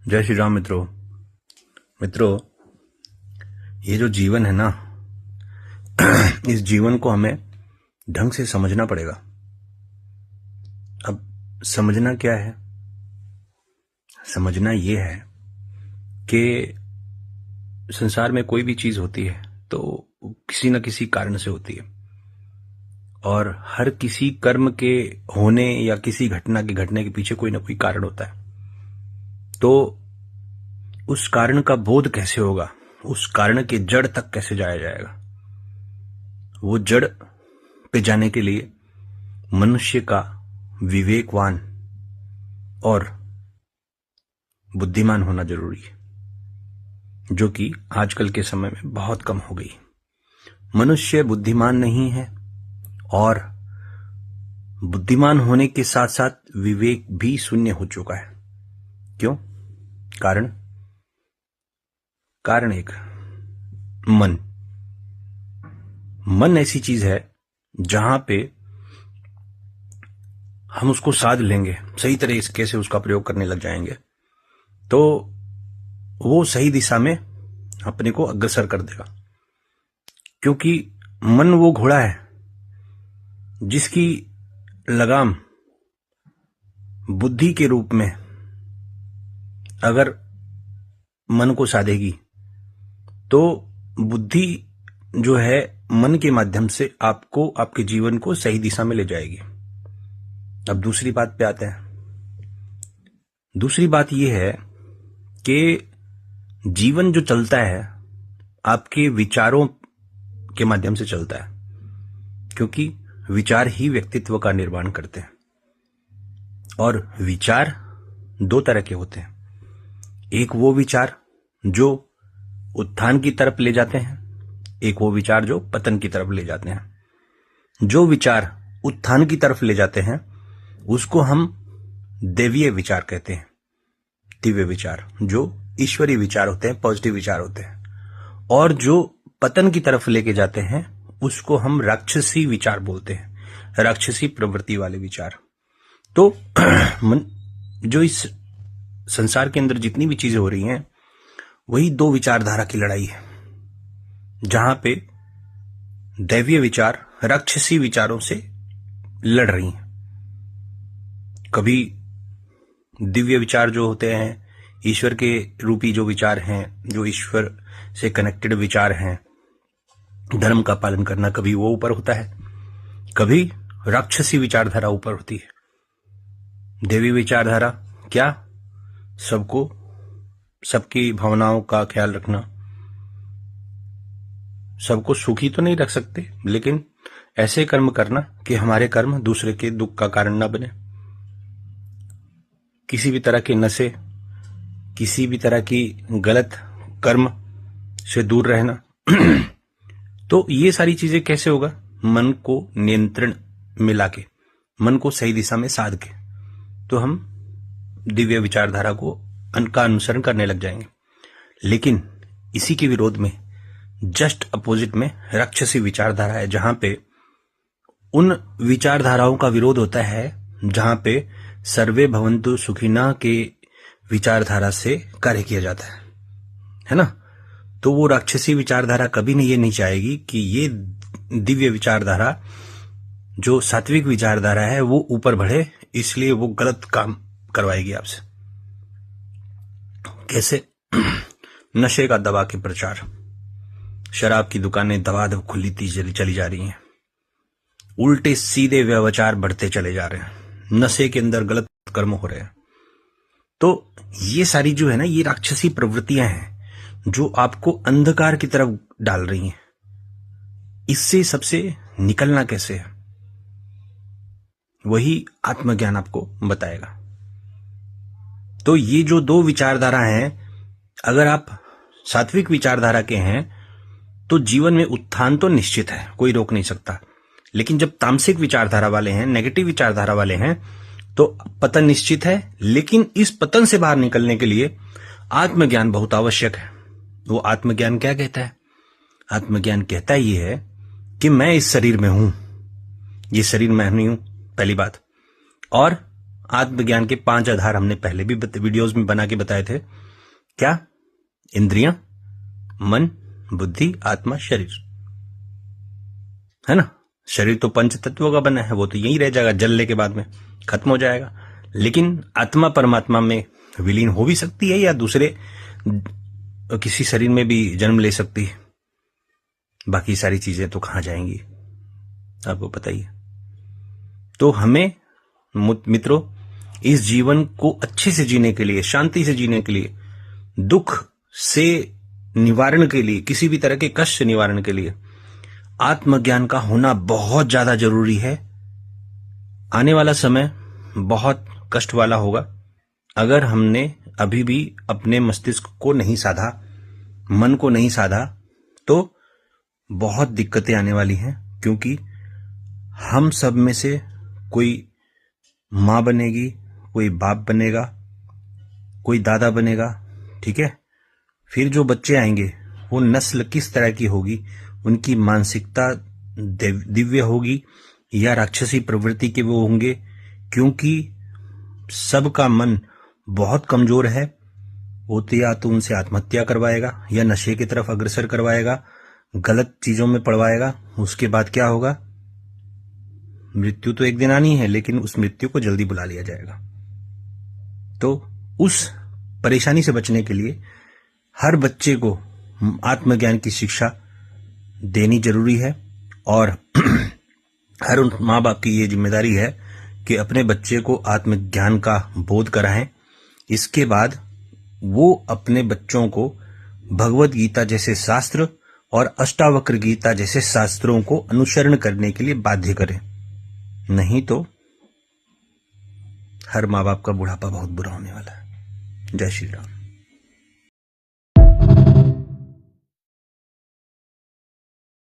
जय श्री राम मित्रों। ये जो जीवन है ना, इस जीवन को हमें ढंग से समझना पड़ेगा। अब समझना क्या है? समझना ये है कि संसार में कोई भी चीज होती है तो किसी न किसी कारण से होती है, और हर किसी कर्म के होने या किसी घटना के घटने के पीछे कोई ना कोई कारण होता है। तो उस कारण का बोध कैसे होगा, उस कारण के जड़ तक कैसे जाया जाएगा? वो जड़ पे जाने के लिए मनुष्य का विवेकवान और बुद्धिमान होना जरूरी है, जो कि आजकल के समय में बहुत कम हो गई। मनुष्य बुद्धिमान नहीं है, और बुद्धिमान होने के साथ साथ विवेक भी शून्य हो चुका है। क्यों? कारण एक मन ऐसी चीज है जहां पे हम उसको साध लेंगे, सही तरीके से उसका प्रयोग करने लग जाएंगे तो वो सही दिशा में अपने को अग्रसर कर देगा। क्योंकि मन वो घोड़ा है जिसकी लगाम बुद्धि के रूप में अगर मन को साधेगी तो बुद्धि जो है मन के माध्यम से आपको, आपके जीवन को सही दिशा में ले जाएगी। अब दूसरी बात पे आते हैं। दूसरी बात यह है कि जीवन जो चलता है आपके विचारों के माध्यम से चलता है, क्योंकि विचार ही व्यक्तित्व का निर्माण करते हैं। और विचार दो तरह के होते हैं। एक वो विचार जो उत्थान की तरफ ले जाते हैं, एक वो विचार जो पतन की तरफ ले जाते हैं। जो विचार उत्थान की तरफ ले जाते हैं उसको हम दैवीय विचार कहते हैं, दिव्य विचार, जो ईश्वरीय विचार होते हैं, पॉजिटिव विचार होते हैं। और जो पतन की तरफ लेके जाते हैं उसको हम राक्षसी विचार बोलते हैं, राक्षसी प्रवृत्ति वाले विचार। तो जो इस संसार के अंदर जितनी भी चीजें हो रही हैं वही दो विचारधारा की लड़ाई है, जहां पे दैवीय विचार राक्षसी विचारों से लड़ रही हैं। कभी दिव्य विचार जो होते हैं, ईश्वर के रूपी जो विचार हैं, जो ईश्वर से कनेक्टेड विचार हैं, धर्म का पालन करना, कभी वो ऊपर होता है, कभी राक्षसी विचारधारा ऊपर होती है। देवी विचारधारा क्या? सबको, सबकी भावनाओं का ख्याल रखना। सबको सुखी तो नहीं रख सकते, लेकिन ऐसे कर्म करना कि हमारे कर्म दूसरे के दुख का कारण न बने। किसी भी तरह के नशे, किसी भी तरह की गलत कर्म से दूर रहना। तो ये सारी चीजें कैसे होगा? मन को नियंत्रण में लाके, मन को सही दिशा में साध के, तो हम दिव्य विचारधारा का अनुसरण करने लग जाएंगे। लेकिन इसी के विरोध में, जस्ट अपोजिट में, राक्षसी विचारधारा है, जहां पे उन विचारधाराओं का विरोध होता है जहां पे सर्वे भवन्तु सुखिनः के विचारधारा से कार्य किया जाता है ना। तो वो राक्षसी विचारधारा कभी नहीं, ये नहीं चाहेगी कि ये दिव्य विचारधारा जो सात्विक विचारधारा है वो ऊपर बढ़े, इसलिए वो गलत काम करवाएगी आपसे। कैसे? नशे का दबा के प्रचार, शराब की दुकानें दबादब खुली चली जा रही हैं, उल्टे सीधे व्यवचार बढ़ते चले जा रहे हैं, नशे के अंदर गलत कर्म हो रहे हैं। तो ये सारी जो है ना, ये राक्षसी प्रवृत्तियां हैं जो आपको अंधकार की तरफ डाल रही हैं। इससे सबसे निकलना कैसे है, वही आत्मज्ञान आपको बताएगा। तो ये जो दो विचारधारा हैं, अगर आप सात्विक विचारधारा के हैं तो जीवन में उत्थान तो निश्चित है, कोई रोक नहीं सकता। लेकिन जब तामसिक विचारधारा वाले हैं, नेगेटिव विचारधारा वाले हैं, तो पतन निश्चित है। लेकिन इस पतन से बाहर निकलने के लिए आत्मज्ञान बहुत आवश्यक है। वो आत्मज्ञान क्या कहता है? आत्मज्ञान कहता ये है कि मैं इस शरीर में हूं, ये शरीर मैं नहीं हूं, पहली बात। और आत्मज्ञान के 5 आधार हमने पहले भी वीडियोस में बना के बताए थे। क्या? इंद्रियां, मन, बुद्धि, आत्मा, शरीर, है ना। शरीर तो पंच तत्वों का बना है, वो तो यही रह जाएगा, जलने के बाद में खत्म हो जाएगा। लेकिन आत्मा परमात्मा में विलीन हो भी सकती है या दूसरे किसी शरीर में भी जन्म ले सकती है। बाकी सारी चीजें तो कहां जाएंगी, आपको पता ही है। तो हमें मित्रों, इस जीवन को अच्छे से जीने के लिए, शांति से जीने के लिए, दुख से निवारण के लिए, किसी भी तरह के कष्ट से निवारण के लिए आत्मज्ञान का होना बहुत ज्यादा जरूरी है। आने वाला समय बहुत कष्ट वाला होगा अगर हमने अभी भी अपने मस्तिष्क को नहीं साधा, मन को नहीं साधा, तो बहुत दिक्कतें आने वाली हैं। क्योंकि हम सब में से कोई माँ बनेगी, कोई बाप बनेगा, कोई दादा बनेगा, ठीक है। फिर जो बच्चे आएंगे वो नस्ल किस तरह की होगी, उनकी मानसिकता दिव्य होगी या राक्षसी प्रवृत्ति के वो होंगे। क्योंकि सबका मन बहुत कमजोर है। वो तो या तो उनसे आत्महत्या करवाएगा या नशे की तरफ अग्रसर करवाएगा, गलत चीजों में पड़वाएगा। उसके बाद क्या होगा? मृत्यु तो एक दिन आनी है, लेकिन उस मृत्यु को जल्दी बुला लिया जाएगा। तो उस परेशानी से बचने के लिए हर बच्चे को आत्मज्ञान की शिक्षा देनी जरूरी है। और हर उन माँ बाप की ये जिम्मेदारी है कि अपने बच्चे को आत्मज्ञान का बोध कराएं। इसके बाद वो अपने बच्चों को भगवत गीता जैसे शास्त्र और अष्टावक्र गीता जैसे शास्त्रों को अनुसरण करने के लिए बाध्य करें। नहीं तो हर माँ बाप का बुढ़ापा बहुत बुरा होने वाला है। जय श्री राम।